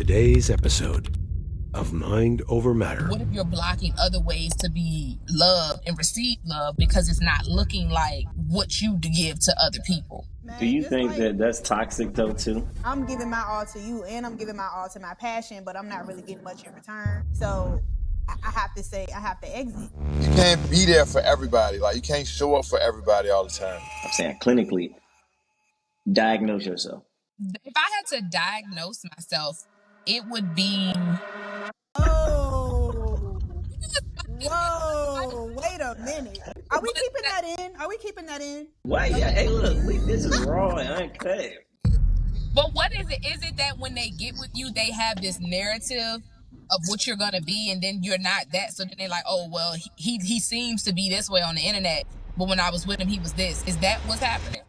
today's episode of Mind Over Matter. What if you're blocking other ways to be loved and receive love because it's not looking like what you give to other people? Do Man, you just think like that that's toxic though too? I'm giving my all to you and I'm giving my all to my passion, but I'm not really getting much in return. So I have to say, I have to exit. You can't be there for everybody. Like you can't show up for everybody all the time. I'm saying clinically diagnose yourself. If I had to diagnose myself, it would be Oh, whoa, wait a minute. Are we keeping that in? Are we keeping that in? What? Yeah. Hey, look, this is raw and uncut. but what is it? Is it that when they get with you, they have this narrative of what you're gonna be, and then you're not that? So then they're like, "Oh well, he seems to be this way on the internet, but when I was with him, he was this." Is that what's happening?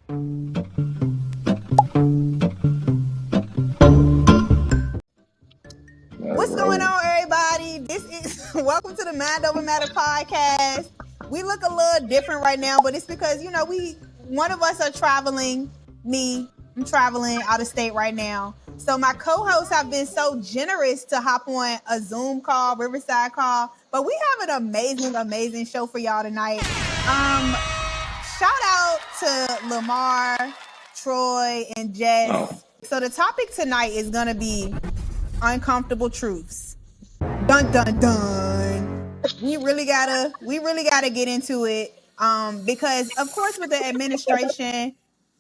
What's going on, everybody? This is welcome to the Mind Over Matter podcast. We look a little different right now, but it's because one of us are traveling. I'm traveling out of state right now. So my co-hosts have been so generous to hop on a Zoom call, Riverside call. But we have an amazing show for y'all tonight. Shout out to Lamar, Troy, and Jess. Oh. So the topic tonight is gonna be uncomfortable truths. Dun dun dun. We really gotta get into it. Because of course with the administration,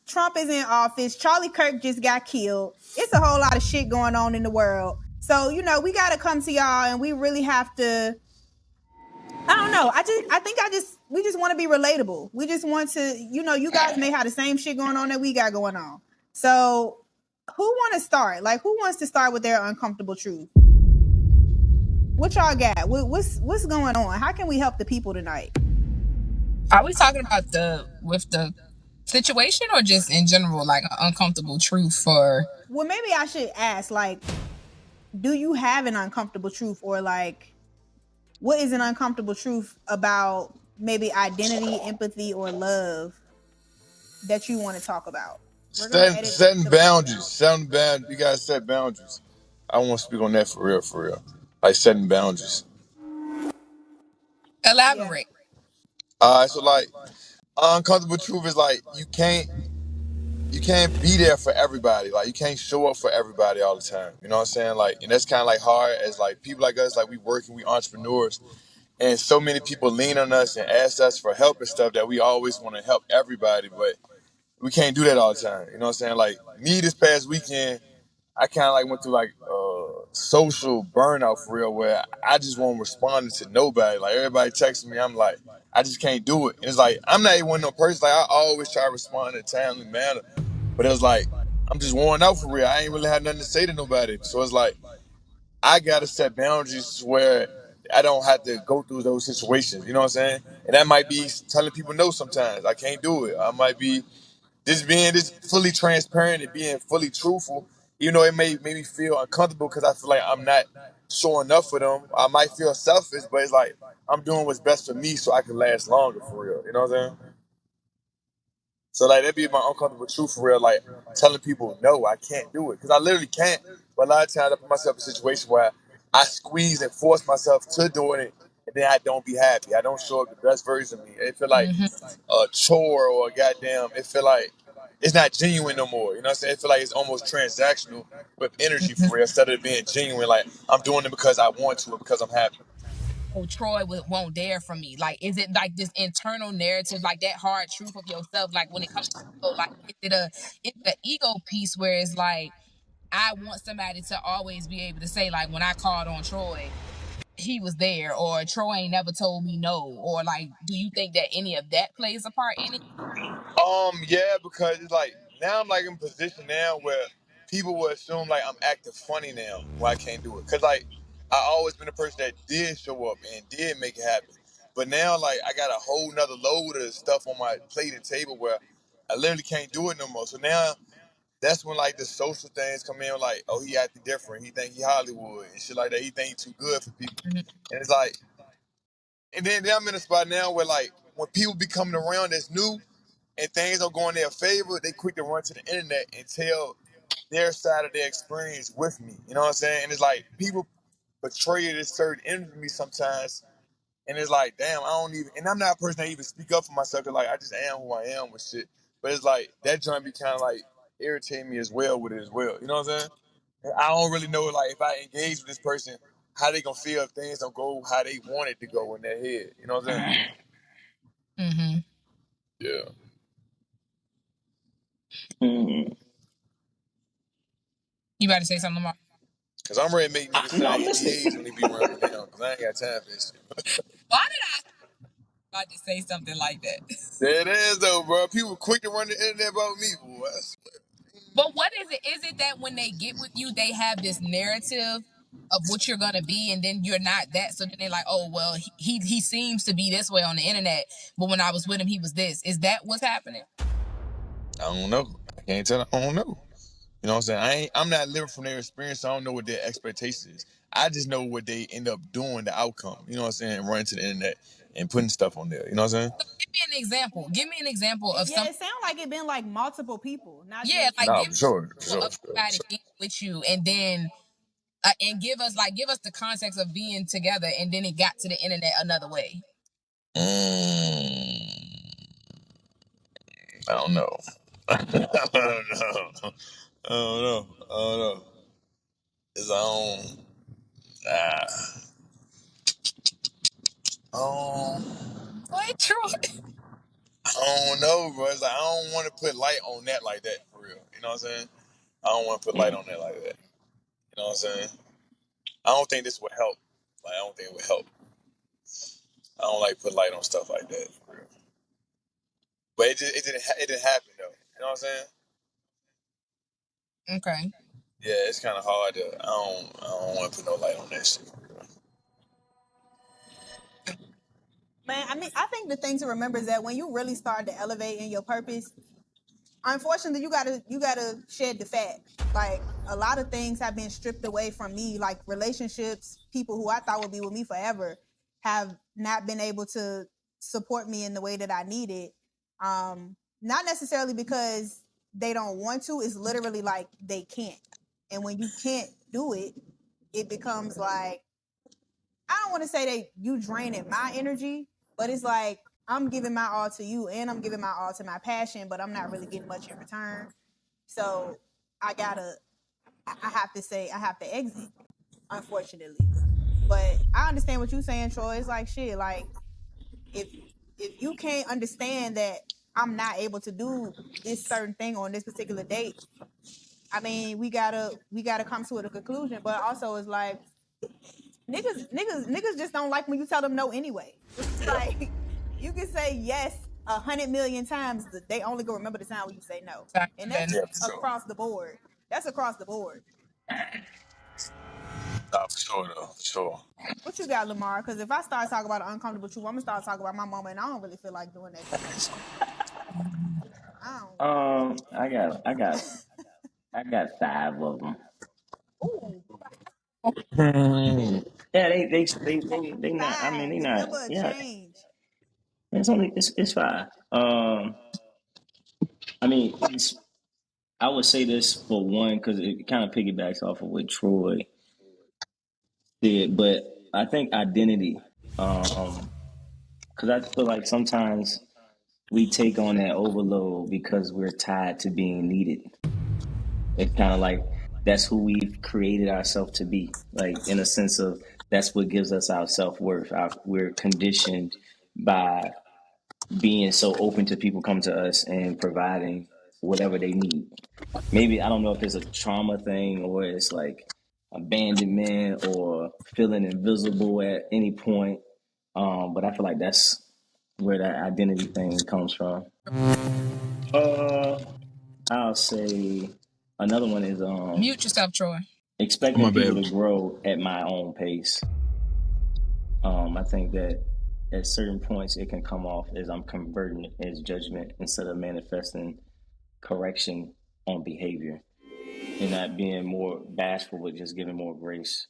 Trump is in office, Charlie Kirk just got killed. It's a whole lot of shit going on in the world. So, we gotta come to y'all and we really have to. I don't know. We just want to be relatable. We just want to, you guys may have the same shit going on that we got going on. So who want to start? Like, who wants to start with their uncomfortable truth? What y'all got? What's going on? How can we help the people tonight? Are we talking about the situation or just in general, like an uncomfortable truth for? Well, maybe I should ask, like, do you have an uncomfortable truth, or like, what is an uncomfortable truth about maybe identity, empathy, or love that you want to talk about? Setting boundaries. You gotta set boundaries. I want to speak on that for real. Like setting boundaries. Yeah. Elaborate. So like uncomfortable truth is like you can't be there for everybody. Like you can't show up for everybody all the time. You know what I'm saying? Like, and that's kind of like hard as like people like us, like we working, we entrepreneurs, and so many people lean on us and ask us for help and stuff that we always want to help everybody, but we can't do that all the time. You know what I'm saying? Like me this past weekend, I kind of like went through like social burnout for real, where I just won't respond to nobody. Like everybody texting me, I'm like, I just can't do it. And it's like I'm not even one of no person. Like I always try to respond in a timely manner, but it was like I'm just worn out for real. I ain't really had nothing to say to nobody, so it's like I gotta set boundaries where I don't have to go through those situations. You know what I'm saying? And that might be telling people no sometimes. I can't do it. I might be just being this fully transparent and being fully truthful, you know, it made me feel uncomfortable because I feel like I'm not showing up for them. I might feel selfish, but it's like I'm doing what's best for me so I can last longer for real. You know what I'm saying? So like that be my uncomfortable truth for real, like telling people no, I can't do it because I literally can't. But a lot of times I put myself in a situation where I squeeze and force myself to doing it, and then I don't be happy. I don't show up the best version of me. It feel like Hmm. a chore or a goddamn. It feel like it's not genuine no more. You know what I'm saying? It feel like it's almost transactional with energy for real instead of being genuine. Like I'm doing it because I want to or because I'm happy. Oh, Troy won't dare from me. Like, is it like this internal narrative, like that hard truth of yourself? Like when it comes to ego, like is it an ego piece where it's like I want somebody to always be able to say like when I called on Troy, he was there, or Troy ain't never told me no, or like, do you think that any of that plays a part in it? Yeah, because it's like now I'm like in a position now where people will assume like I'm acting funny now where I can't do it. Cause like I always been a person that did show up and did make it happen. But now like I got a whole nother load of stuff on my plate and table where I literally can't do it no more. So now that's when like the social things come in like, oh he acting different. He think he Hollywood and shit like that. He think he too good for people. Mhm. And it's like and then I'm in a spot now where like when people be coming around that's new and things don't go in their favor, they quick to run to the internet and tell their side of their experience with me. You know what I'm saying? And it's like people portray this certain image of me sometimes, and it's like, damn, I don't even. And I'm not a person that even speak up for myself. Cause like I just am who I am with shit. But it's like that joint be kind of like irritating me as well with it as well. You know what I'm saying? And I don't really know like if I engage with this person, how they gonna feel if things don't go how they want it to go in their head. You know what I'm saying? Mm-hmm. Yeah. Mm. You about to say something, Lamar? Cause I'm ready to make niggas No, sign I'm listening. NDAs when they be around me now. Cause I ain't got time for this shit. Why did I about to say something like that? There it is though, bro. People quick to run the internet about me, boy. I swear. But what is it? Is it that when they get with you, they have this narrative of what you're gonna be, and then you're not that? So then they're like, "Oh, well, he seems to be this way on the internet, but when I was with him, he was this." Is that what's happening? I don't know. I can't tell. I don't know. You know what I'm saying? I'm not living from their experience, so I don't know what their expectations is. I just know what they end up doing, the outcome. You know what I'm saying? Running to the internet and putting stuff on there. You know what I'm saying? So give me an example. Give me an example of Yeah, some. it sounds like it been like multiple people, not Yeah, just. like No, give for me sure, an for example sure, of for sure. For somebody sure. being with you, and then give us the context of being together, and then it got to the internet another way. I don't know. I don't know. I don't know. I don't know. It's What, Troy? I don't know, bro. It's like I don't want to put light on that like that for real. You know what I'm saying? I don't want to put light Mm. on that like that. You know what I'm saying? I don't think this would help. Like I don't think it would help. I don't like put light on stuff like that for real. But it didn't happen though. You know what I'm saying? Okay. Yeah, it's kind of hard to. I don't want to put no light on that shit for real. Man, I mean, I think the thing to remember is that when you really start to elevate in your purpose, unfortunately, you gotta shed the fat. Like a lot of things have been stripped away from me, like relationships, people who I thought would be with me forever have not been able to support me in the way that I needed. Not necessarily because they don't want to, it's literally like they can't. And when you can't do it, it becomes like, I don't want to say that you draining my energy, but it's like I'm giving my all to you and I'm giving my all to my passion, but I'm not really getting much in return. So I have to say, I have to exit, unfortunately. But I understand what you're saying, Troy. It's like shit. Like if if you can't understand that I'm not able to do this certain thing on this particular date, I mean, we gotta come to a conclusion. But also, it's like niggas just don't like when you tell them no anyway. It's Yeah, like you can say yes 100 million times, they only gonna remember the time when you say no, and that's yeah, for sure. across the board. That's across the board. Nah, for sure though, for sure. What you got, Lamar? Because if I start talking about an uncomfortable truth, I'm gonna start talking about my mama, and I don't really feel like doing that today. I I got 5 of them. don't. Ooh, Yeah, they not. I mean, five, they the not. number of Yeah, change. it's 5. I mean, I would say this for one because it kind of piggybacks off of what Troy said, but I think identity. Because I feel like sometimes we take on that overload because we're tied to being needed. It's kind of like that's who we've created ourselves to be, like in a sense of that's what gives us our self worth. We're conditioned by being so open to people come to us and providing whatever they need. Maybe I don't know if it's a trauma thing or it's like abandonment or feeling invisible at any point. But I feel like that's where that identity thing comes from. Uh, I'll say another one is Mute yourself, Troy. My expecting people bad. to grow at my own pace. I think that at certain points it can come off as I'm converting it as judgment instead of manifesting correction on behavior and not being more bashful with just giving more grace.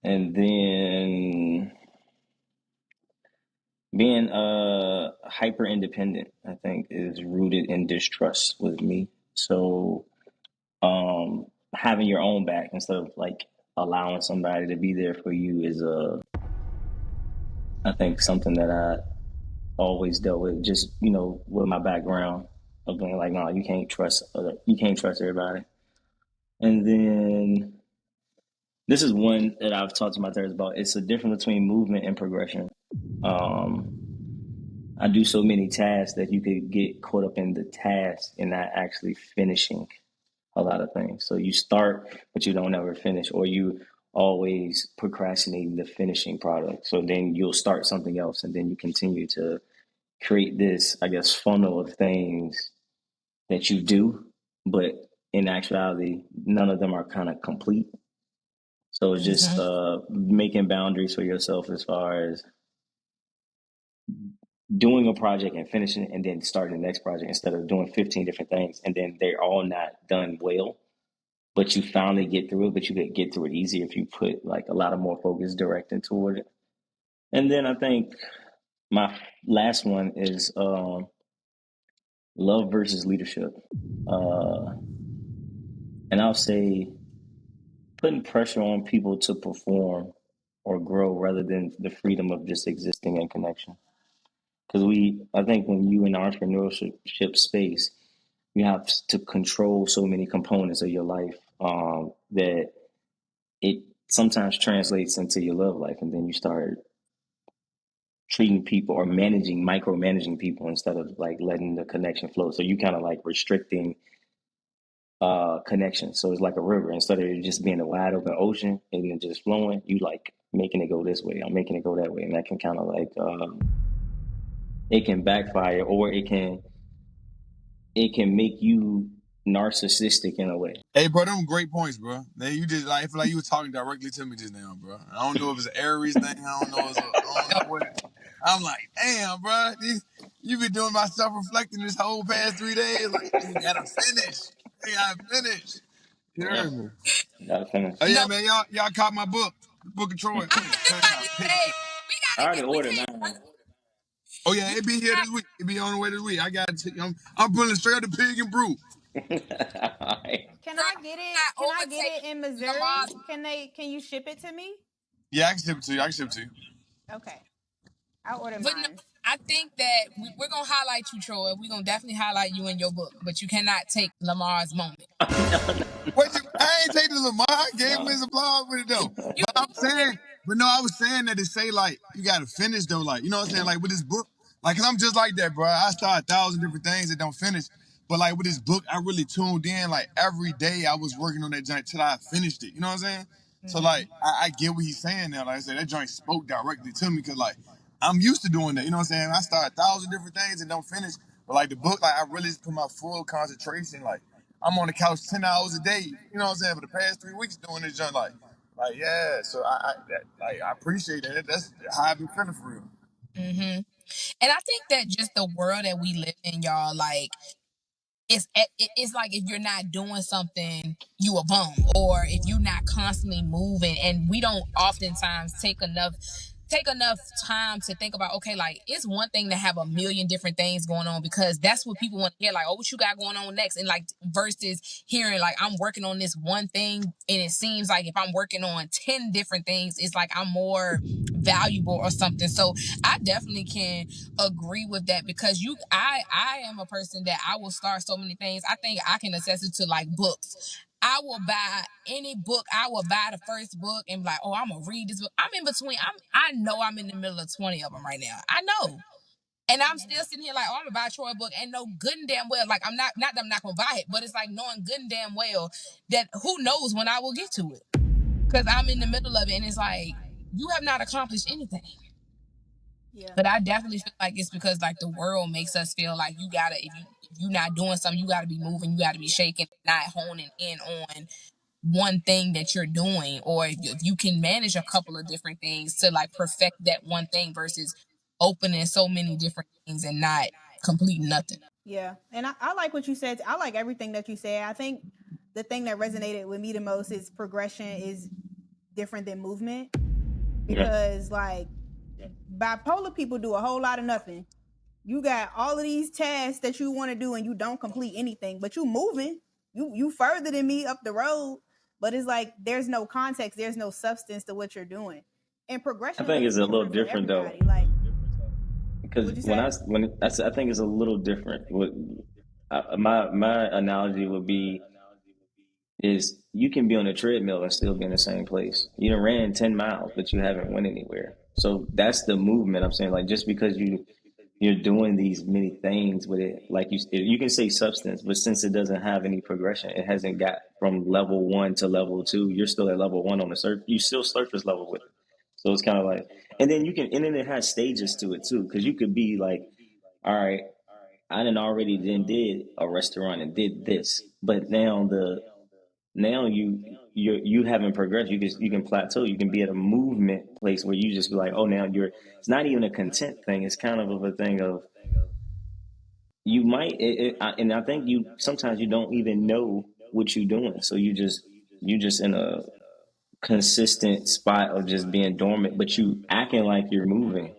And then being hyper independent, I think, is rooted in distrust with me. So having your own back instead of like allowing somebody to be there for you is I think something that I always dealt with, just with my background of being like, no, you can't trust everybody. And then this is one that I've talked to my therapist about. It's the difference between movement and progression. Um, I do so many tasks that you could get caught up in the task and not actually finishing a lot of things. So you start, but you don't ever finish, or you always procrastinating the finishing product. So then you'll start something else, and then you continue to create this, I guess, funnel of things that you do, but in actuality, none of them are kind of complete. So it's just making boundaries for yourself as far as doing a project and finishing it and then starting the next project instead of doing 15 different things and then they're all not done well, but you finally get through it, but you could get through it easier if you put like a lot of more focus directing toward it. And then I think my last one is love versus leadership. And I'll say putting pressure on people to perform or grow rather than the freedom of just existing in connection. Because I think when you in the entrepreneurship space, you have to control so many components of your life that it sometimes translates into your love life, and then you start treating people or micromanaging people instead of like letting the connection flow. So you kind of like restricting connection. So it's like a river. Instead of it just being a wide open ocean and then just flowing, you like making it go this way. I'm making it go that way, and that can kind of like it can backfire, or it can make you narcissistic in a way. Hey, bro, them great points, bro. Man, you just like I feel like you were talking directly to me just now, bro. I don't know if it's an Aries thing. I don't know. I don't know what. I'm like, damn, bro. You been doing my self reflecting this whole past 3 days. Like, you gotta finish. You gotta finish. You Yeah, heard me. gotta finish. Oh yeah, No, man. Y'all caught my book, the Book of Troy. I I heard picked it hey, up. we I gotta already get we ordered can't mine. Oh yeah, it be here this week. It be on the way this week. I got it. I'm pulling straight up the pig and brew. All right. Can try I get it? not Can I get overtake it in Missouri? Lamar's. Can you ship it to me? Yeah, I can ship it to you. I can ship it to you. Okay. I'll order But no, mine. I think that we're gonna highlight you, Troy. We're gonna definitely highlight you in your book, but you cannot take Lamar's moment. What you? I ain't taking the Lamar. I gave him No. his applause with it though. You But I'm did. saying, but no, I was saying that to say like you got to finish though. Like you know what I'm saying? Like with this book, like cause I'm just like that, bro. I start 1,000 different things that don't finish. But like with this book, I really tuned in. Like every day, I was working on that joint till I finished it. You know what I'm saying? So like I get what he's saying now. Like I said, that joint spoke directly to me because like I'm used to doing that. You know what I'm saying? I start 1,000 different things and don't finish. But like the book, like I really put my full concentration. Like I'm on the couch 10 hours a day. You know what I'm saying? For the past 3 weeks doing this joint, like yeah. So I appreciate that. That's how I be feeling for real. Mm-hmm. And I think that just the world that we live in, y'all, like it's like if you're not doing something, you a bum, or if you're not constantly moving, and we don't oftentimes take enough time to think about, okay, like it's one thing to have a million different things going on, because that's what people want to hear, like, oh, what you got going on next, and like versus hearing like I'm working on this one thing, and it seems like if I'm working on 10 different things, it's like I'm more valuable or something. So I definitely can agree with that, because I am a person that I will start so many things. I think I can assess it to like books. I will buy any book. I will buy the first book and be like, oh, I'm gonna read this book. I'm in between. I know I'm in the middle of 20 of them right now. I know. And I'm still sitting here like, oh, I'm gonna buy a Troy book, and know good and damn well, like I'm not that I'm not gonna buy it, but it's like knowing good and damn well that who knows when I will get to it. Because I'm in the middle of it, and it's like, you have not accomplished anything. Yeah. But I definitely feel like it's because like the world makes us feel like you gotta, if you're not doing something, you gotta be moving, you gotta be shaking, not honing in on one thing that you're doing, or if you can manage a couple of different things to like perfect that one thing versus opening so many different things and not completing nothing. Yeah. And I like what you said. I like everything that you said. I think the thing that resonated with me the most is progression is different than movement. Yeah. Because like bipolar people do a whole lot of nothing. You got all of these tasks that you want to do and you don't complete anything, but you moving. you further than me up the road, but it's like there's no context, there's no substance to what you're doing. And I progression think looks it's a little different for different though, everybody. Like, because what'd you say? I think it's a little different. My analogy would be is you can be on a treadmill and still be in the same place. You done ran 10 miles, but you haven't went anywhere. So that's the movement I'm saying. Like just because you're doing these many things with it, like you can say substance, but since it doesn't have any progression, it hasn't got from level one to level two. You're still at level one on the surface. You still surface level with it. So it's kind of like, and then it has stages to it too, because you could be like, all right, I done already then did a restaurant and did this, but now you haven't progressed. You can plateau. You can be at a movement place where you just be like, oh, now you're. It's not even a content thing. It's kind of a thing of you might. And I think you sometimes you don't even know what you're doing. So you just in a consistent spot of just being dormant, but you acting like you're moving.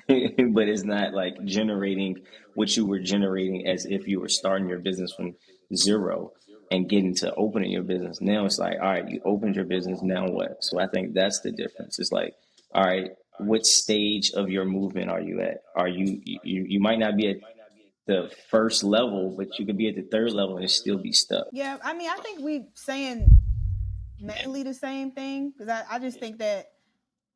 But it's not like generating what you were generating as if you were starting your business from zero and getting to opening your business. Now it's like, all right, you opened your business, now what? So I think that's the difference. It's like, all right, what stage of your movement are you at? Are you might not be at the first level, but you could be at the third level and still be stuck. Yeah, I mean, I think we saying mainly the same thing because I just think that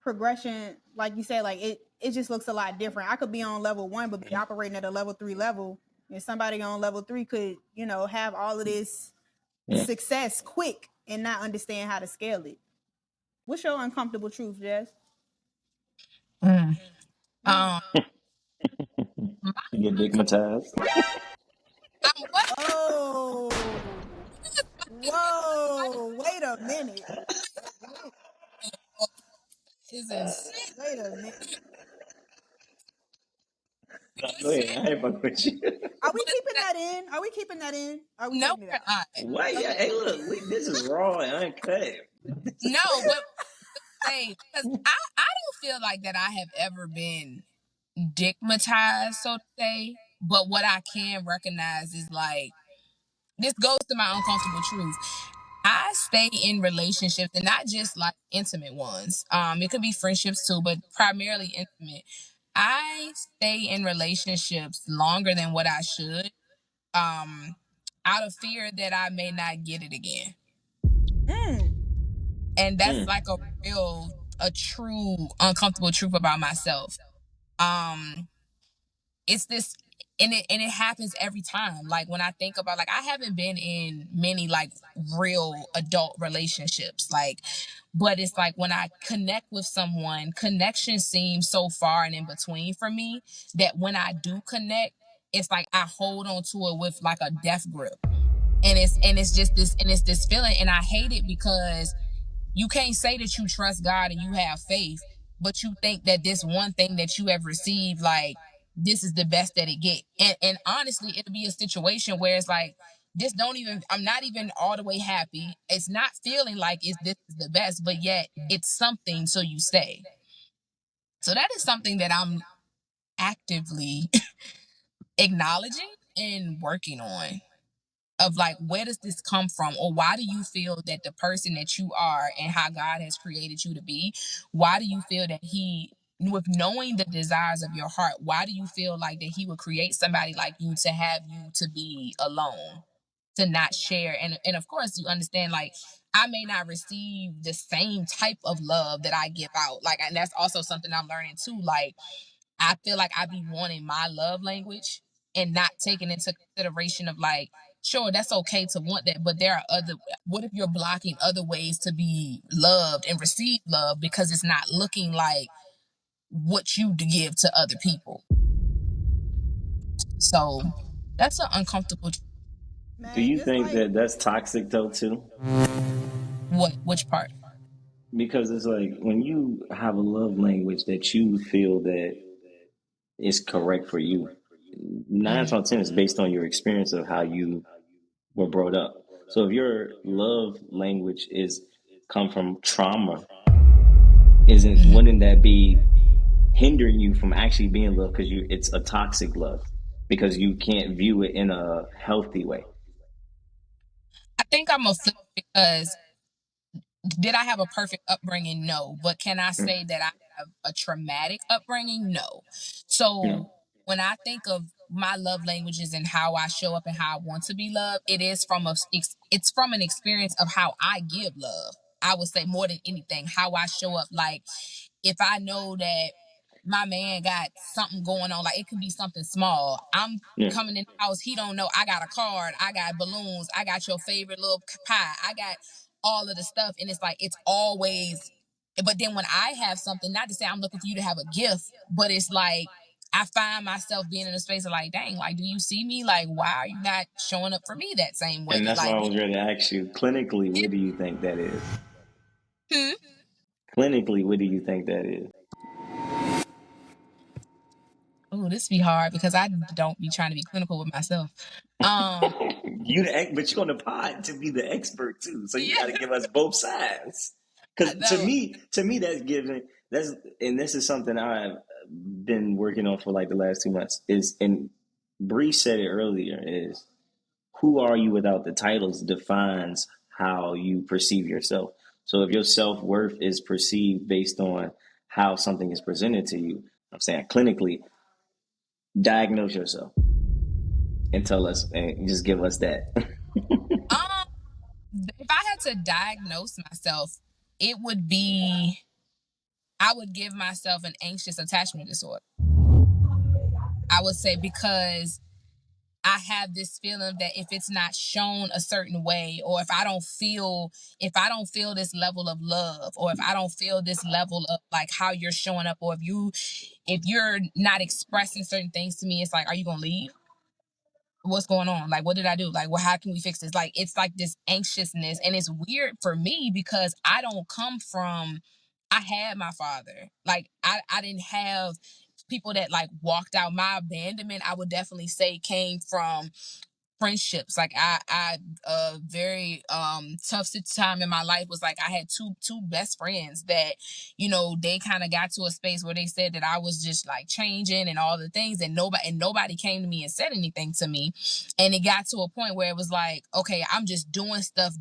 progression, like you said, like it just looks a lot different. I could be on level one, but be operating at a level three level, and somebody on level three could, have all of this Yeah. success quick and not understand how to scale it. What's your uncomfortable truth, Jess? Mm. Um, my, You get uncom- digmatized. what? Oh, whoa! Wait a minute. Is insane. Wait a minute. Go ahead. I ain't fucking with you. Are we But keeping that in? Are we keeping that in? Are we no, taking it we're out? not. Why? Yeah. Hey, look. This is raw and uncut. No, but say because I don't feel like that I have ever been digmatized, so to say. But what I can recognize is like this goes to my uncomfortable truth. I stay in relationships and not just like intimate ones. It could be friendships too, but primarily intimate. I stay in relationships longer than what I should, um, out of fear that I may not get it again. Mm. And that's Mm. like a true uncomfortable truth about myself. Um, it's this and it happens every time. Like when I think about like I haven't been in many like real adult relationships. Like but it's like when I connect with someone, connection seems so far and in between for me that when I do connect, it's like I hold on to it with like a death grip. And it's just this and it's this feeling and I hate it because you can't say that you trust God and you have faith, but you think that this one thing that you have received, like this is the best that it get. And honestly, it'll be a situation where it's like this don't even I'm not even all the way happy. It's not feeling like this is the best, but yet it's something so you stay. So that is something that I'm actively acknowledging and working on of like where does this come from or why do you feel that the person that you are and how God has created you to be, why do you feel that he with knowing the desires of your heart, why do you feel like that he would create somebody like you to have you to be alone, to not share, and of course you understand like I may not receive the same type of love that I give out, like, and that's also something I'm learning too, like I feel like I be wanting my love language and not taking into consideration of like, sure, that's okay to want that, but there are other. What if you're blocking other ways to be loved and receive love because it's not looking like what you give to other people? So that's an uncomfortable. Do Man, you just think like that that's toxic though too? What? Which part? Because it's like when you have a love language that you feel that is correct for you, nine Mm-hmm. times out of 10 is based on your experience of how you were brought up. So if your love language is come from trauma, isn't Mm-hmm. wouldn't that be hindering you from actually being loved because it's a toxic love because you can't view it in a healthy way. think I'm a flip because did I have a perfect upbringing? No. But can I Mm, say that I have a traumatic upbringing? No. So no. when I think of my love languages and how I show up and how I want to be loved, it is from it's from an experience of how I give love. I would say more than anything, how I show up. Like if I know that my man got something going on, like it could be something small. I'm Yeah. coming in the house, he don't know I got a card, I got balloons, I got your favorite little pie, I got all of the stuff, and it's like it's always. But then when I have something, not to say I'm looking for you to have a gift, but it's like I find myself being in a space of like, dang, like, do you see me? Like, why are you not showing up for me that same way? And that's why Like, I was ready to ask you, clinically, what do you think that is? hmm? Clinically, what do you think that is? Oh, this be hard because I don't be trying to be clinical with myself. Um, But you're on the pod to be the expert too, so you got to yeah, give us both sides. Because I know. to me, that's giving. That's and this is something I've been working on for like the last 2 months. Is and Bree said it earlier. Is who are you without the titles defines how you perceive yourself. So if your self worth is perceived based on how something is presented to you, I'm saying clinically, diagnose yourself and tell us and just give us that. Um, if I had to diagnose myself, it would be I would give myself an anxious attachment disorder. I would say because I have this feeling that if it's not shown a certain way, or if I don't feel this level of love, or if I don't feel this level of like how you're showing up, or if you're not expressing certain things to me, it's like, are you gonna leave? What's going on? Like, what did I do? Like, well, how can we fix this? Like, it's like this anxiousness. And it's weird for me because I don't come from, I had my father. Like, I didn't have people that like walked out. My abandonment, I would definitely say, came from friendships. Like I a very tough time in my life was like I had two best friends that, they kind of got to a space where they said that I was just like changing and all the things, and nobody came to me and said anything to me. And it got to a point where it was like, okay, I'm just doing stuff.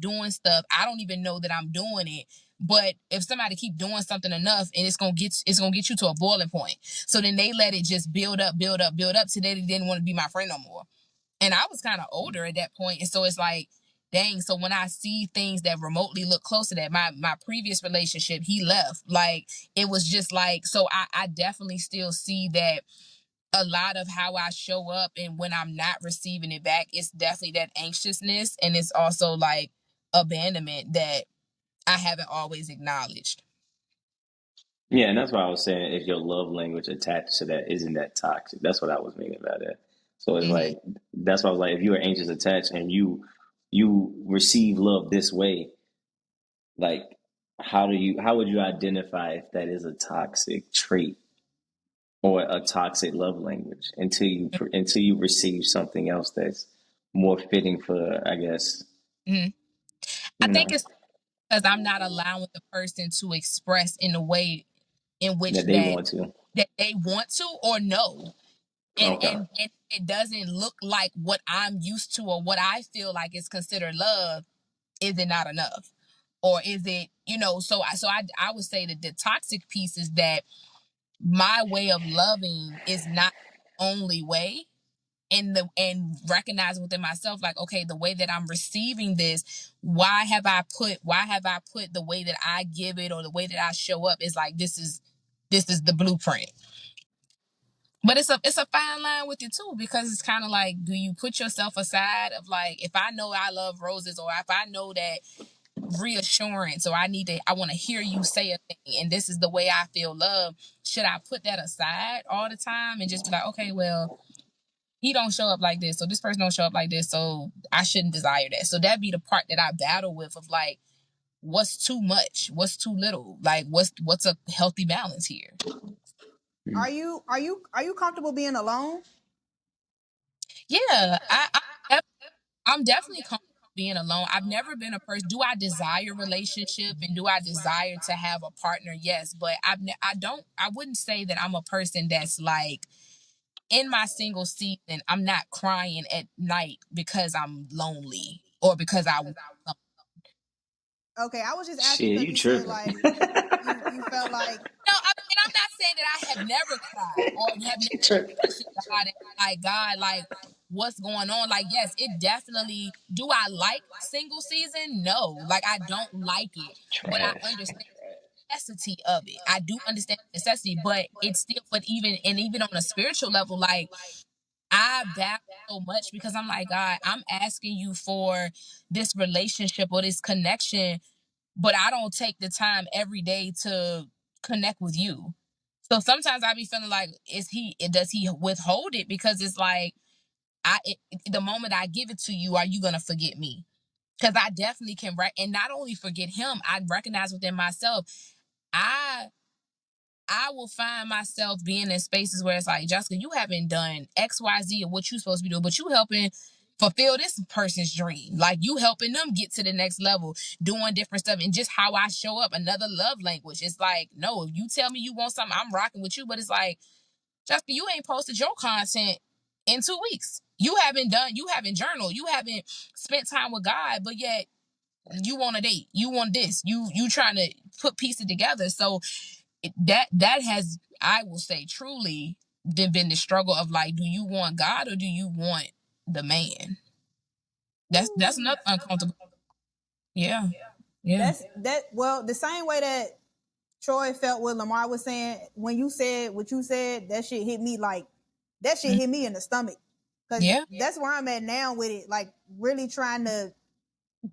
I don't even know that I'm doing it. But if somebody keep doing something enough, and it's gonna get you to a boiling point. So then they let it just build up, build up, build up, till they didn't want to be my friend no more. And I was kind of older at that point, and so it's like, dang. So when I see things that remotely look close to that, my previous relationship, he left. Like it was just like, so I definitely still see that a lot of how I show up and when I'm not receiving it back, it's definitely that anxiousness, and it's also like abandonment that I haven't always acknowledged. Yeah, and that's why I was saying if your love language attached to that isn't that toxic. That's what I was meaning by that. So it's Hmm. like that's why I was like, if you are anxious attached and you receive love this way, like how would you identify if that is a toxic trait or a toxic love language until you receive something else that's more fitting for, I guess, Hmm. I you think know, it's because I'm not allowing the person to express in the way in which that they want to. that they want to or know. and Okay. and and it doesn't look like what I'm used to or what I feel like is considered love. Is it not enough, or is it, I would say that the toxic piece is that my way of loving is not the only way, and recognizing within myself, like, okay, the way that I'm receiving this, why have I put the way that I give it or the way that I show up is like, this is the blueprint. But it's a fine line with it too, because it's kind of like, do you put yourself aside of like, if I know I love roses, or if I know that reassurance, or I want to hear you say a thing, and this is the way I feel love, should I put that aside all the time and just be like, okay, well, he don't show up like this, so this person don't show up like this, so I shouldn't desire that. So that'd be the part that I battle with, of like, what's too much, what's too little, like what's a healthy balance here. Are you comfortable being alone? Yeah, I'm definitely comfortable being alone. I've never been a person. Do I desire relationship and do I desire to have a partner? Yes, but I don't. I wouldn't say that I'm a person that's like, in my single season, I'm not crying at night because I'm lonely. or because I want something. Okay, I was just asking Shit, because you you said tripping. like you felt like No, and I'm not saying that I have never cried or have never You tripping. questioned God and like God, like what's going on. Like, yes, it definitely. Do I like single season? No, like I don't like it, but I Trash. understand the necessity of it. I do understand the necessity, but it's still. But even on a spiritual level, like I battle so much because I'm like, God, I'm asking you for this relationship or this connection, but I don't take the time every day to connect with you. So sometimes I be feeling like, does he withhold it? Because it's like, the moment I give it to you, are you going to forget me? Because I definitely can, and not only forget him, I recognize within myself, I I will find myself being in spaces where it's like, Jessica, you haven't done X, Y, Z of what you're supposed to be doing, but you helping fulfill this person's dream. Like you helping them get to the next level, doing different stuff, and just how I show up, another love language. It's like, no, if you tell me you want something, I'm rocking with you. But it's like, Jessica, you ain't posted your content in 2 weeks. You haven't journaled, you haven't spent time with God, but yet you want a date, you want this, you trying to put pieces together. So that has, I will say, truly been the struggle of like, do you want God or do you want the man? That's another uncomfortable. Yeah, yeah. that's that. Well, the same way that Troy felt what Lamar was saying when you said what you said, that shit hit me like that shit Mm, hit me in the stomach because yeah, that's where I'm at now with it. Like really trying to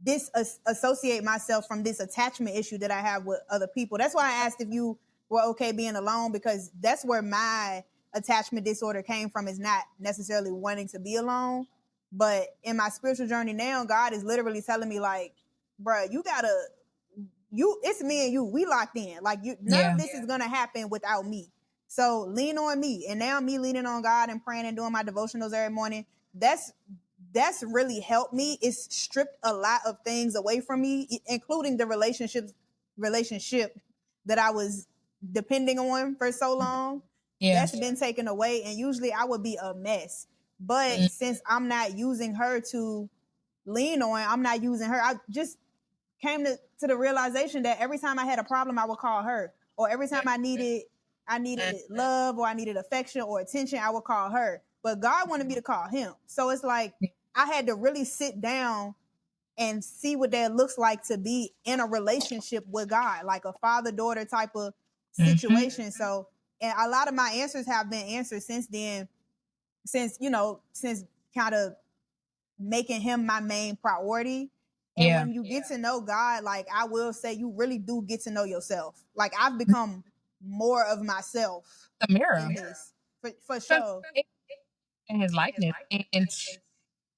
disassociate myself from this attachment issue that I have with other people. That's why I asked if you were okay being alone because that's where my attachment disorder came from. Is not necessarily wanting to be alone, but in my spiritual journey now, God is literally telling me like, bruh, you gotta it's me and you. We locked in. Like you, none of yeah. this is gonna happen without me. So lean on me. And now me leaning on God and praying and doing my devotionals every morning. That's really helped me. It's stripped a lot of things away from me, including the relationship that I was depending on for so long. Yeah. That's been taken away. And usually I would be a mess. But Mm, since I'm not using her to lean on, I'm not using her. I just came to the realization that every time I had a problem, I would call her, or every time I needed love or I needed affection or attention, I would call her. But God wanted me to call him. So it's like I had to really sit down and see what that looks like to be in a relationship with God, like a father-daughter type of mm-hmm. situation. So, and a lot of my answers have been answered since then, since kind of making him my main priority. And Yeah. when you get to know God, like I will say, you really do get to know yourself. Like I've become more of myself The mirror. in this, for Because sure. in his likeness. And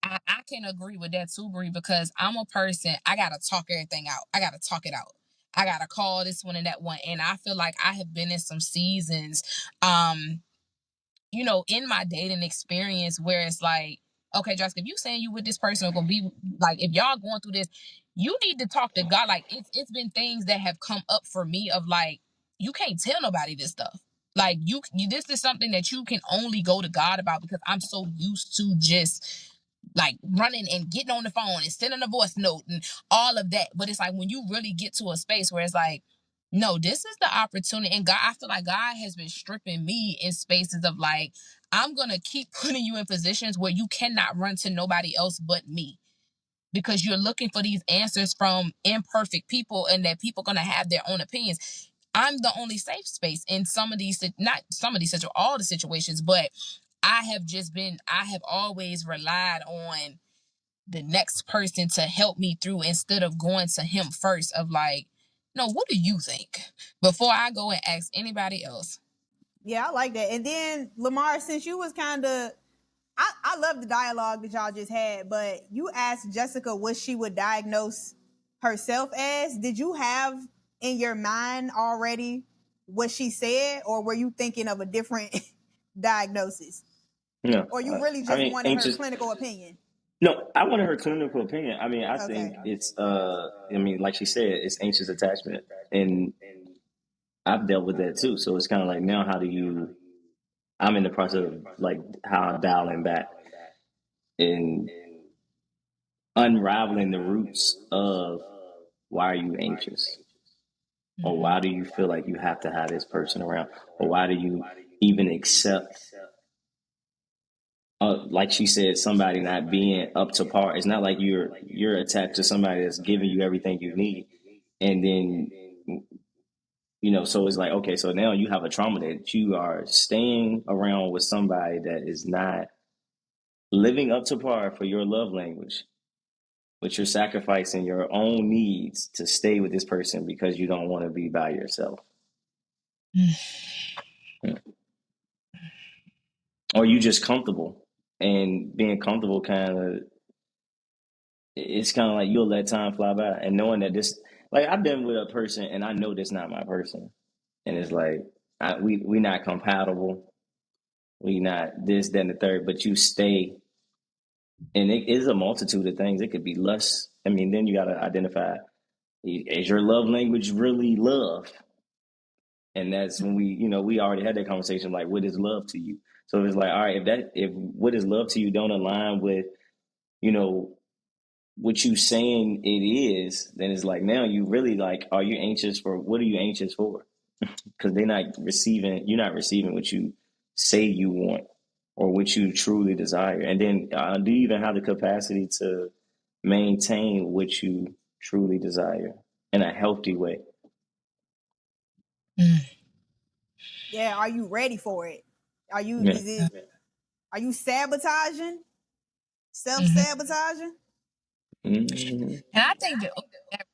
I can agree with that too, Bree, because I'm a person, I gotta talk everything out. I gotta talk it out. I gotta call this one and that one. And I feel like I have been in some seasons, um, in my dating experience where it's like, okay, Jessica, if you saying you with this person are gonna be like, if y'all going through this, you need to talk to God. Like it's been things that have come up for me of like, you can't tell nobody this stuff. Like you this is something that you can only go to God about because I'm so used to just like running and getting on the phone and sending a voice note and all of that. But it's like when you really get to a space where it's like, no, this is the opportunity. And God, I feel like God has been stripping me in spaces of like, I'm going to keep putting you in positions where you cannot run to nobody else but me because you're looking for these answers from imperfect people and that people are going to have their own opinions. I'm the only safe space in some of these, not some of these, all the situations, but I have always relied on the next person to help me through instead of going to him first of like, no, what do you think? Before I go and ask anybody else. Yeah, I like that. And then Lamar, since you was kind of, I love the dialogue that y'all just had, but you asked Jessica what she would diagnose herself as. Did you have in your mind already what she said, or were you thinking of a different diagnosis? No, Or you really I just mean, wanted her anxious. clinical opinion? No, I wanted her clinical opinion. I mean, I Okay. think it's, I mean, like she said, it's anxious attachment. And I've dealt with that too. So it's kind of like now, I'm in the process of like how I'm dialing back. And unraveling the roots of why are you anxious, or Mm-hmm. why do you feel like you have to have this person around, or why do you even accept, like she said, somebody not being up to par. It's not like you're attached to somebody that's giving you everything you need, and then so it's like, okay, so now you have a trauma that you are staying around with somebody that is not living up to par for your love language, but you're sacrificing your own needs to stay with this person because you don't want to be by yourself. Or you just comfortable, and being comfortable it's kind of like you'll let time fly by, and knowing that this, like, I've been with a person and I know this not my person, and it's like we not compatible, we not this, that, and the third, but you stay. And it is a multitude of things. It could be lust. I mean, then you got to identify, is your love language really love? And that's when we already had that conversation, like, what is love to you? So it's like, all right, if what is love to you don't align with, you know, what you saying it is, then it's like, now you really, like, are you anxious for, what are you anxious for? Because you're not receiving what you say you want or what you truly desire. And then do you even have the capacity to maintain what you truly desire in a healthy way? Yeah, are you ready for it? Are you Yeah. are you sabotaging? Mm-hmm. Self-sabotaging? Mm-hmm. And I think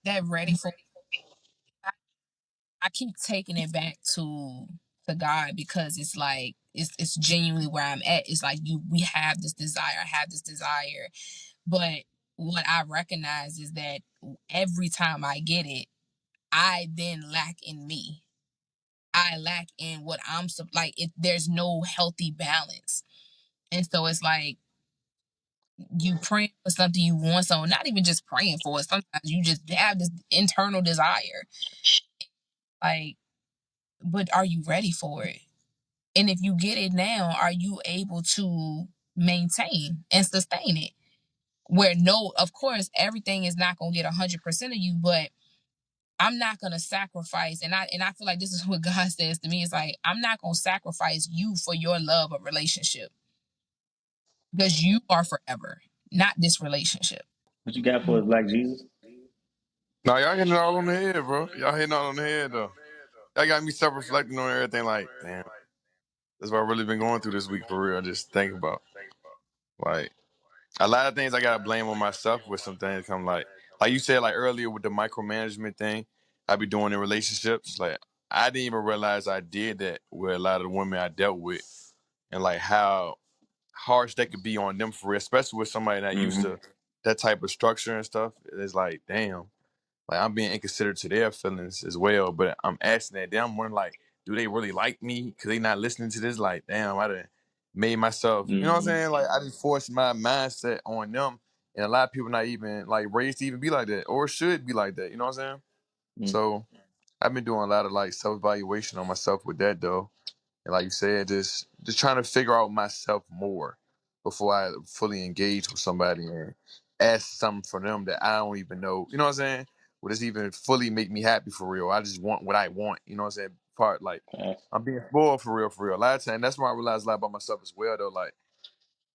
that ready for, I keep taking it back to God, because it's like it's genuinely where I'm at. It's like we have this desire, I have this desire, but what I recognize is that every time I get it, I then lack in me. I lack in what like. There's no healthy balance, and so it's like you praying for something, you want something, not even just praying for it. Sometimes you just have this internal desire, like, but are you ready for it? And if you get it now, are you able to maintain and sustain it? Where, no, of course, everything is not gonna get 100% of you, but I'm not gonna sacrifice. And I feel like this is what God says to me. It's like, I'm not gonna sacrifice you for your love of relationship, because you are forever, not this relationship. What you got for us, Black Jesus? No, y'all hitting it all on the head, bro. Y'all hitting all on the head though. Y'all got me self-reflecting on everything. Like, damn, that's what I've really been going through this week for real. Just think about, like, a lot of things I gotta blame on myself with some things. I'm like you said, like earlier with the micromanagement thing I be doing in relationships. Like, I didn't even realize I did that with a lot of the women I dealt with, and like how harsh that could be on them for real, especially with somebody not used Mm-hmm. to that type of structure and stuff. It's like, damn, like, I'm being inconsiderate to their feelings as well. But I'm asking that, damn, I'm wondering, like, do they really like me? Cause they not listening to this? Like, damn, I done made myself, you know what I'm Mm-hmm. saying? Like, I just forced my mindset on them. And a lot of people not even like raised to even be like that, or should be like that. You know what I'm saying? Mm-hmm. So I've been doing a lot of like self-evaluation on myself with that though. And like you said, just trying to figure out myself more before I fully engage with somebody and ask something from them that I don't even know. You know what I'm saying? Would this even fully make me happy for real? I just want what I want. You know what I'm saying? Part like I'm being spoiled for real, for real. A lot of time, that's why I realized a lot about myself as well though. Like,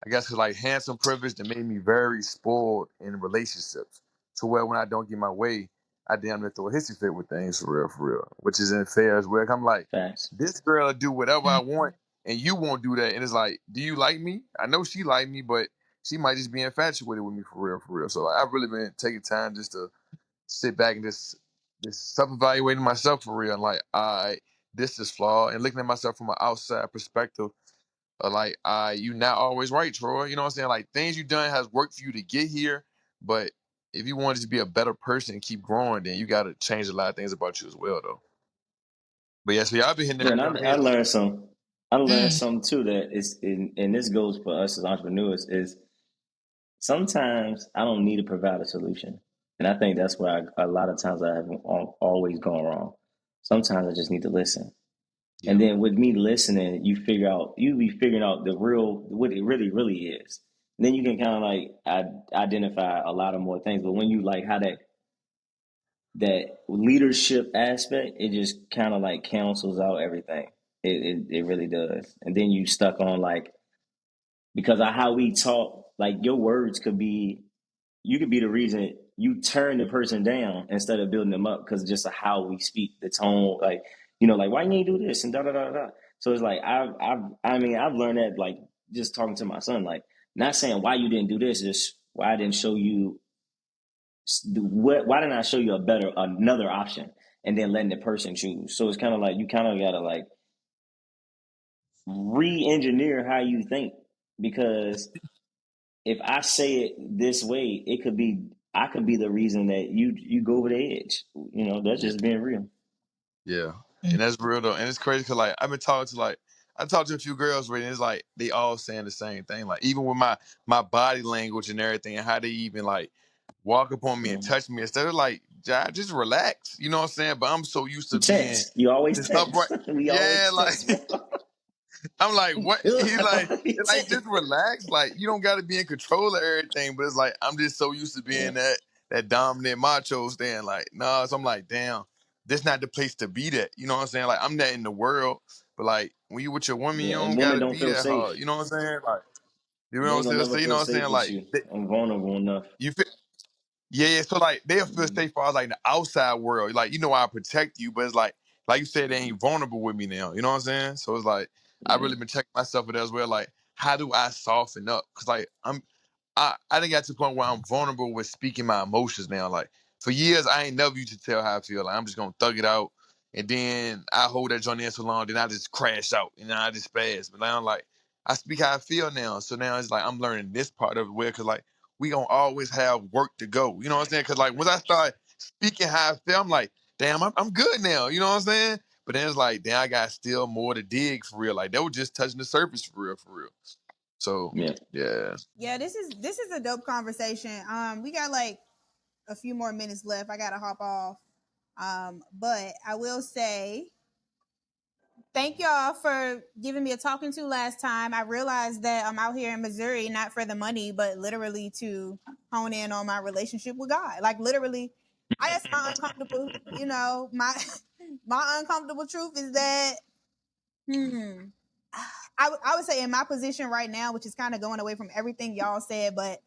I guess 'cause like handsome privilege that made me very spoiled in relationships. To where when I don't get my way, I damn near throw a hissy fit with things for real. Which isn't fair as well. I'm like, Facts. this girl will do whatever I Mm. want and you won't do that. And it's like, do you like me? I know she like me, but she might just be infatuated with me for real, for real. So like, I've really been taking time just to sit back and just self-evaluating myself for real. And like, all right, this is flawed. And looking at myself from an outside perspective, like, you not always right, Troy. You know what I'm saying? Like, things you done has worked for you to get here, but if you want to be a better person and keep growing, then you got to change a lot of things about you as well, though. But yeah, so y'all been hitting Yeah, and everything on the I head. learned some. I learned Mm. something too, that is, and this goes for us as entrepreneurs, is sometimes I don't need to provide a solution. And I think that's where a lot of times I have always gone wrong. Sometimes I just need to listen. Yeah. And then with me listening, you be figuring out the real, what it really, really is. then you can kind of like identify a lot of more things. But when you like how that leadership aspect, it just kind of like cancels out everything. It really does. And then you stuck on like, because of how we talk, like your words could be, you could be the reason you turn the person down instead of building them up because just of how we speak, the tone, like, like why you ain't do this and da da da da. So it's like I've learned that like just talking to my son, like not saying why you didn't do this, just why I didn't show you why didn't I show you another option, and then letting the person choose. So it's kind of like you kind of gotta like re-engineer how you think, because if I say it this way, it could be I could be the reason that you go over the edge. That's Yeah, just being real. yeah, and that's real though. And it's crazy because like I've been talking to like I talked to a few girls where it's like they all saying the same thing. Like even with my body language and everything, and how they even like walk up on me and Mm. touch me instead of like just relax. You know what I'm saying? But I'm so used to being Tense. You always this upright. tense. We Yeah, always like tense, bro. I'm like, what? He's like, We it's like tense. just relax. Like you don't got to be in control of everything. But it's like I'm just so used to Yeah. being that dominant macho stand. Like, nah. So I'm like, damn, this not the place to be. That you know what I'm saying? Like I'm not in the world, but like when you with your woman, you Yeah. And don't got women to don't be feel that hard. safe. You know what I'm saying? Like you know They what ain't I'm gonna saying? never So you know feel what I'm saying? safe with Like you. I'm vulnerable enough. you feel. Yeah, yeah. So like they'll feel Mm. safe for us like in the outside world. Like I protect you, but it's like you said, they ain't vulnerable with me now. You know what I'm saying? So it's like I Yeah. really been checking myself with that as well. Like, how do I soften up? Cause like I didn't get to the point where I'm vulnerable with speaking my emotions now. Like for years, I ain't never used to tell how I feel. Like I'm just gonna thug it out, and then I hold that joint in so long, then I just crash out, and then I just spaz. But now, like I speak how I feel now. So now it's like I'm learning this part of it, where, cause like we gonna always have work to go. You know what I'm saying? Cause like once I start speaking how I feel, I'm like, damn, I'm good now. You know what I'm saying? But then it's like, damn, I got still more to dig for real. Like they were just touching the surface for real, for real. So Yeah. yeah. Yeah, this is a dope conversation. We got like a few more minutes left. I gotta hop off. But I will say thank y'all for giving me a talking to last time. I realized that I'm out here in Missouri not for the money, but literally to hone in on my relationship with God. Like literally, I guess my uncomfortable, my my uncomfortable truth is that I would say in my position right now, which is kind of going away from everything y'all said, but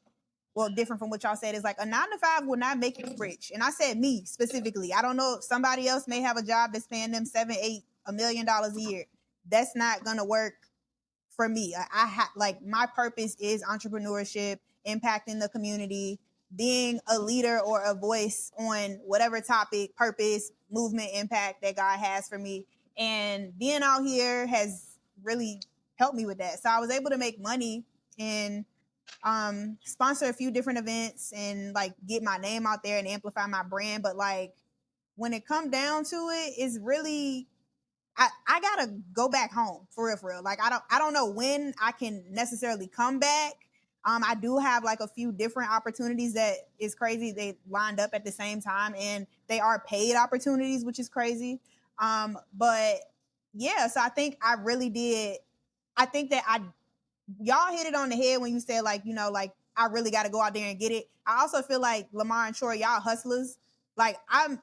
well, different from what y'all said, is like a 9 to 5 will not make you rich. And I said me specifically. I don't know. Somebody else may have a job that's paying them 7, 8, $1 million a year. That's not gonna work for me. Like my purpose is entrepreneurship, impacting the community, being a leader or a voice on whatever topic, purpose, movement, impact that God has for me. And being out here has really helped me with that. So I was able to make money and sponsor a few different events and like get my name out there and amplify my brand. But like when it come down to it, it's really I gotta go back home for real, for real. Like I don't know when I can necessarily come back. I do have like a few different opportunities that is crazy. They lined up at the same time and they are paid opportunities, which is crazy. But yeah, so I think I really did. I think that y'all hit it on the head when you said like, like I really got to go out there and get it. I also feel like Lamar and Troy, y'all hustlers. Like I'm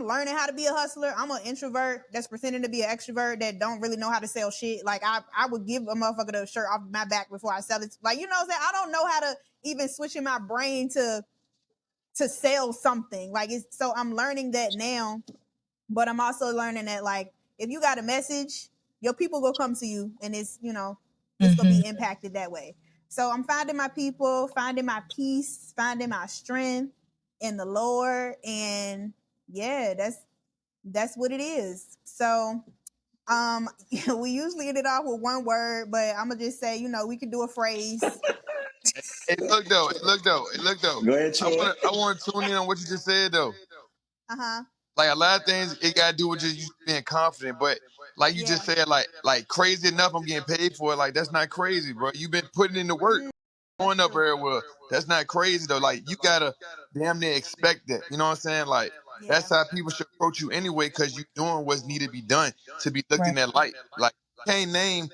learning how to be a hustler. I'm an introvert that's pretending to be an extrovert that don't really know how to sell shit. Like I would give a motherfucker the shirt off my back before I sell it. Like, what I'm saying? I don't know how to even switch in my brain to sell something. Like so I'm learning that now, but I'm also learning that like if you got a message, your people will come to you and it's gonna be impacted that way. So I'm finding my people, finding my peace, finding my strength in the Lord. And yeah, that's what it is. So we usually end it off with one word, but I'm gonna just say, we can do a phrase. Hey, look though. Hey, look though. Hey, look though. Go ahead, I Troy. want to tune in on what you just said though. Uh-huh. Like a lot of things, it gotta do with just you being confident. But like you Yeah. just said, like crazy enough, I'm getting paid for it. Like that's not crazy, bro. You've been putting in the work, That's going up true. very well. That's not crazy though. Like you gotta damn near expect that. You know what I'm saying? Like Yeah. that's how people should approach you anyway, because you doing what's needed to be done to be looked in that light. Like you can't name.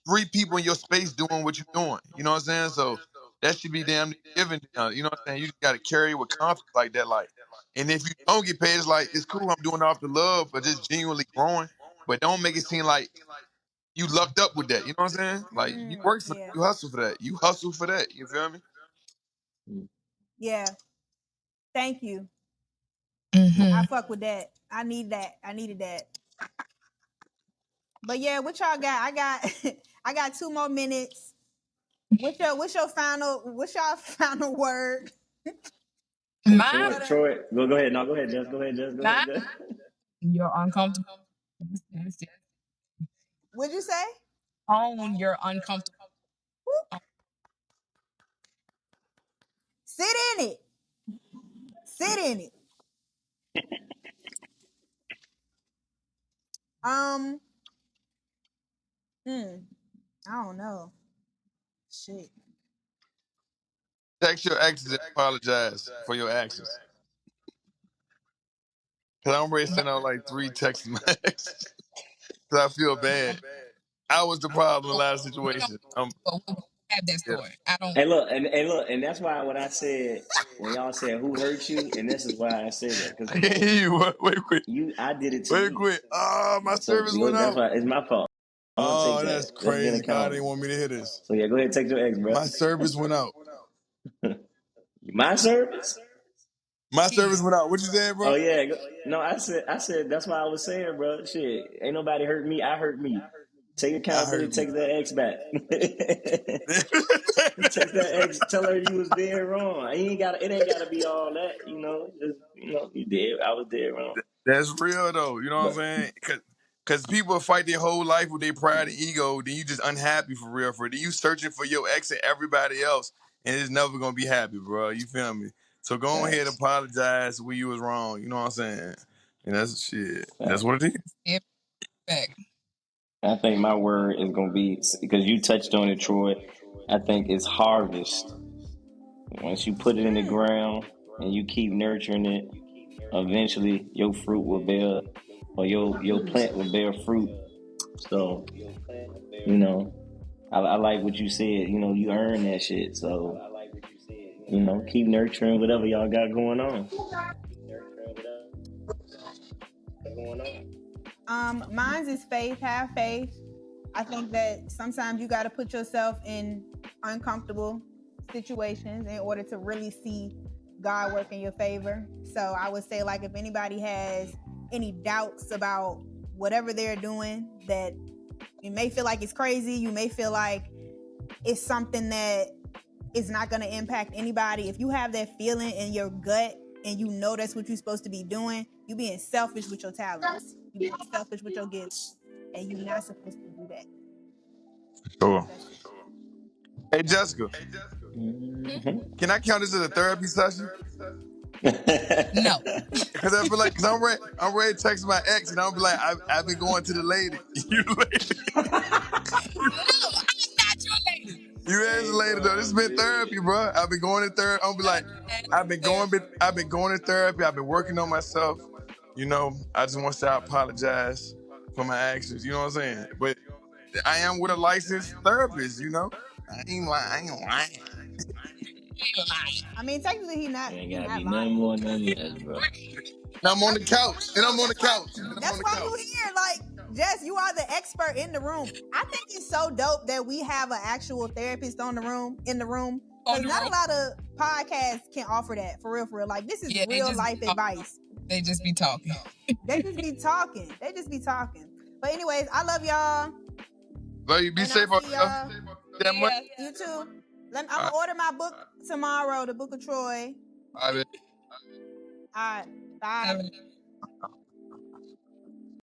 3 people in your space doing what you're doing. You know what I'm saying? So that should be damn given. You know what I'm saying? You just got to carry it with confidence like that. Like, and if you don't get paid, it's like it's cool. I'm doing it off the love, but just genuinely growing. But don't make it seem like you lucked up with that. You know what I'm saying? Like you work for that, Yeah. you hustle for that. You hustle for that. You feel me? Yeah. Thank you. Mm-hmm. I fuck with that. I need that. I needed that. But yeah, what y'all got? I got 2 more minutes. What's your final word? My Troy, go ahead. No, go ahead, Jess. Go ahead, Jess. Go my ahead, Jess. you're uncomfortable. That's it. What'd you say? Own your uncomfortable. Sit in it. Sit in it. I don't know. Shit. Text your exes and apologize for your actions. Cause I'm ready to But send out like 3 texts to my exes. Cause I feel bad. I was the problem in the last we don't situation. have that Yeah. story. I don't. And that's why when I said when y'all said who hurt you, and this is why I said that because Wait quick. I did it to Wait you. quick. Oh, my So service went look, that's out. why it's my fault. I'm gonna take Oh, that. that's Let's get crazy. God didn't accountable. want me to hear this. So yeah, go ahead, take your ex, bro. My service went out. My service. My Yeah. service went out. What you saying, Oh bro? yeah, no, I said that's why I was saying, bro. Shit, ain't nobody hurt me. I hurt me. Take I accountability. heard you. Take that ex back. Text that ex. Tell her you was dead wrong. It ain't gotta be all that. Just you did. I was dead wrong. That's real though. You know what I'm But saying? Cause people fight their whole life with their pride and ego. Then you just unhappy for real. Then you searching for your ex and everybody else, and it's never gonna be happy, bro. You feel me? So go ahead, facts, apologize when you was wrong. You know what I'm saying? And that's shit. That's facts. what it is. Get back. I think my word is gonna be because you touched on it, Troy. I think it's harvest. Once you put it in the ground and you keep nurturing it, eventually your fruit will bear, or your plant will bear fruit. So you know, I like what you said. You earn that shit. So keep nurturing whatever y'all got going on. Mine's is faith. Have faith. I think that sometimes you got to put yourself in uncomfortable situations in order to really see God work in your favor. So I would say, like, if anybody has any doubts about whatever they're doing, that you may feel like it's crazy, you may feel like it's something that is not going to impact anybody. If you have that feeling in your gut and you know that's what you're supposed to be doing, you being selfish with your talents, you being selfish with your gifts, and you're not supposed to do that. Sure. That's it. Hey Jessica, Mm-hmm. can I count this as a therapy session? No. Cause I feel like, cause I'm ready to text my ex, and I'll be like, I've been going to the lady. You the lady. No, I'm not your lady. You as a lady though. This has been therapy, bro. I've been going to therapy. I'll be like, I've been going to therapy. I've been working on myself. I just want to say I apologize for my actions. You know what I'm saying? But I am with a licensed therapist. I ain't lying. I mean, technically, You ain't he gotta not be nothing lying. more, nothing less, bro. And I'm on the couch. And I'm on the couch. And I'm on That's the why couch. you here. Like, Jess, you are the expert in the room. I think it's so dope that we have an actual therapist in the room, because not a lot of podcasts can offer that. For real. Like, this is Yeah, real life advice. They just be talking. They just be talking. But anyways, I love y'all. Love you. Be And safe I'll out see there. y'all. That money. You too. I'm All gonna right. order my book tomorrow, the Book of Troy. All right. All right. Bye.